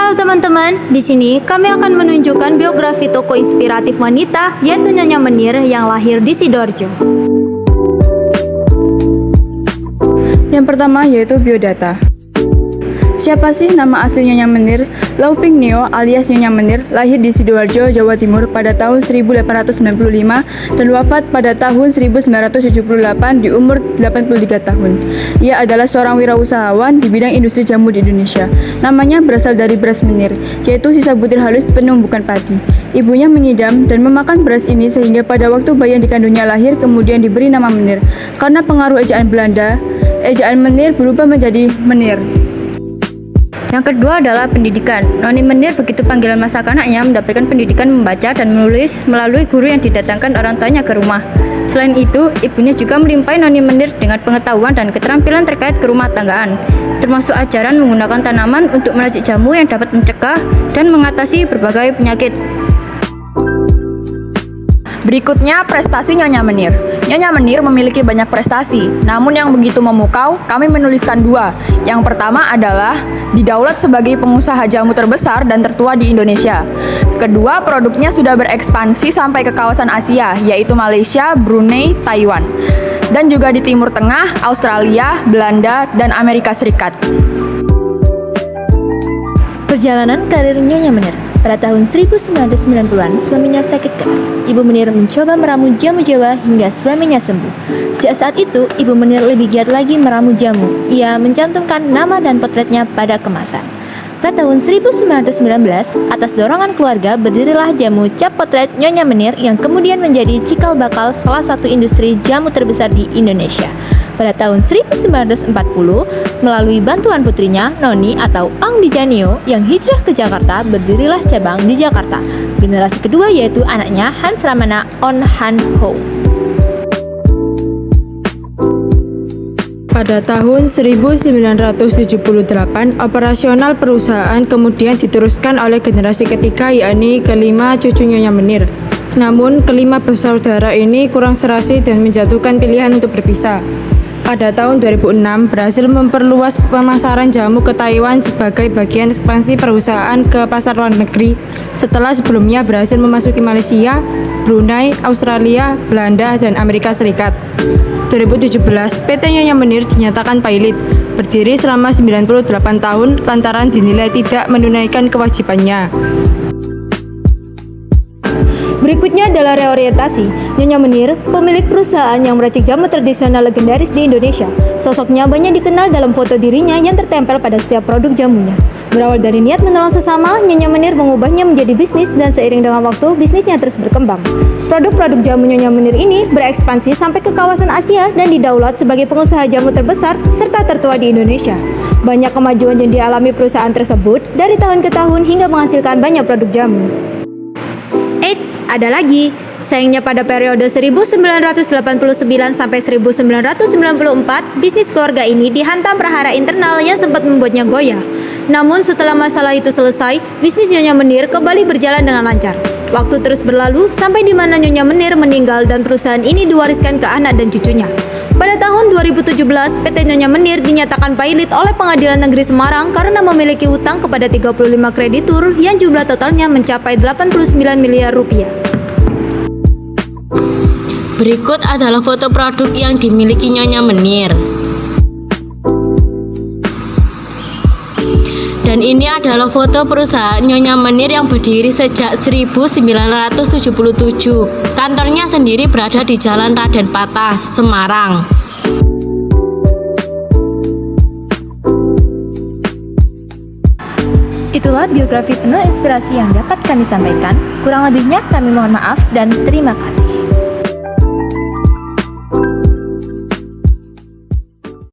Halo teman-teman, di sini kami akan menunjukkan biografi tokoh inspiratif wanita yaitu Nyonya Menir yang lahir di Sidoarjo. Yang pertama yaitu biodata. Siapa sih nama asli Nyonya Menir? Lauping Nio alias Nyonya Menir lahir di Sidoarjo, Jawa Timur pada tahun 1895 dan wafat pada tahun 1978 di umur 83 tahun. Ia adalah seorang wirausahawan di bidang industri jamu di Indonesia. Namanya berasal dari beras menir, yaitu sisa butir halus penumbukan padi. Ibunya mengidam dan memakan beras ini sehingga pada waktu bayi yang dikandungnya lahir kemudian diberi nama Menir. Karena pengaruh ejaan Belanda, ejaan Menir berubah menjadi Menir. Yang kedua adalah pendidikan. Noni Menir begitu panggilan masa kanaknya mendapatkan pendidikan membaca dan menulis melalui guru yang didatangkan orang tuanya ke rumah. Selain itu, ibunya juga melimpahi Noni Menir dengan pengetahuan dan keterampilan terkait kerumah tanggaan, termasuk ajaran menggunakan tanaman untuk meracik jamu yang dapat mencegah dan mengatasi berbagai penyakit. Berikutnya prestasi Nyonya Menir. Nyonya Menir memiliki banyak prestasi, namun yang begitu memukau, kami menuliskan dua. Yang pertama adalah didaulat sebagai pengusaha jamu terbesar dan tertua di Indonesia. Kedua, produknya sudah berekspansi sampai ke kawasan Asia, yaitu Malaysia, Brunei, Taiwan, dan juga di Timur Tengah, Australia, Belanda, dan Amerika Serikat. Perjalanan karir Nyonya Menir. Pada tahun 1990-an, suaminya sakit keras. Ibu Menir mencoba meramu jamu Jawa hingga suaminya sembuh. Sejak saat itu, Ibu Menir lebih giat lagi meramu jamu. Ia mencantumkan nama dan potretnya pada kemasan. Pada tahun 1919, atas dorongan keluarga, berdirilah jamu cap potret Nyonya Menir yang kemudian menjadi cikal bakal salah satu industri jamu terbesar di Indonesia. Pada tahun 1940, melalui bantuan putrinya, Noni atau Ong Dijanio, yang hijrah ke Jakarta, berdirilah cabang di Jakarta. Generasi kedua yaitu anaknya Hans Ramana On Han Ho. Pada tahun 1978, operasional perusahaan kemudian diteruskan oleh generasi ketiga, yakni kelima cucu Nyonya Menir. Namun, kelima bersaudara ini kurang serasi dan menjatuhkan pilihan untuk berpisah. Pada tahun 2006, berhasil memperluas pemasaran jamu ke Taiwan sebagai bagian ekspansi perusahaan ke pasar luar negeri, setelah sebelumnya berhasil memasuki Malaysia, Brunei, Australia, Belanda, dan Amerika Serikat. 2017, PT Nyonya Menir dinyatakan pailit, berdiri selama 98 tahun lantaran dinilai tidak menunaikan kewajibannya. Berikutnya adalah reorientasi. Nyonya Menir, pemilik perusahaan yang meracik jamu tradisional legendaris di Indonesia. Sosoknya banyak dikenal dalam foto dirinya yang tertempel pada setiap produk jamunya. Berawal dari niat menolong sesama, Nyonya Menir mengubahnya menjadi bisnis dan seiring dengan waktu, bisnisnya terus berkembang. Produk-produk jamu Nyonya Menir ini berekspansi sampai ke kawasan Asia dan didaulat sebagai pengusaha jamu terbesar serta tertua di Indonesia. Banyak kemajuan yang dialami perusahaan tersebut dari tahun ke tahun hingga menghasilkan banyak produk jamu. Eits, ada lagi. Sayangnya pada periode 1989 sampai 1994, bisnis keluarga ini dihantam prahara internal yang sempat membuatnya goyah. Namun setelah masalah itu selesai, bisnis Nyonya Menir kembali berjalan dengan lancar. Waktu terus berlalu sampai di mana Nyonya Menir meninggal dan perusahaan ini diwariskan ke anak dan cucunya. Pada tahun 2017, PT Nyonya Menir dinyatakan pailit oleh Pengadilan Negeri Semarang karena memiliki utang kepada 35 kreditur yang jumlah totalnya mencapai 89 miliar rupiah. Berikut adalah foto produk yang dimiliki Nyonya Menir. Dan ini adalah foto perusahaan Nyonya Menir yang berdiri sejak 1977. Kantornya sendiri berada di Jalan Raden Patah, Semarang. Itulah biografi penuh inspirasi yang dapat kami sampaikan. Kurang lebihnya kami mohon maaf dan terima kasih.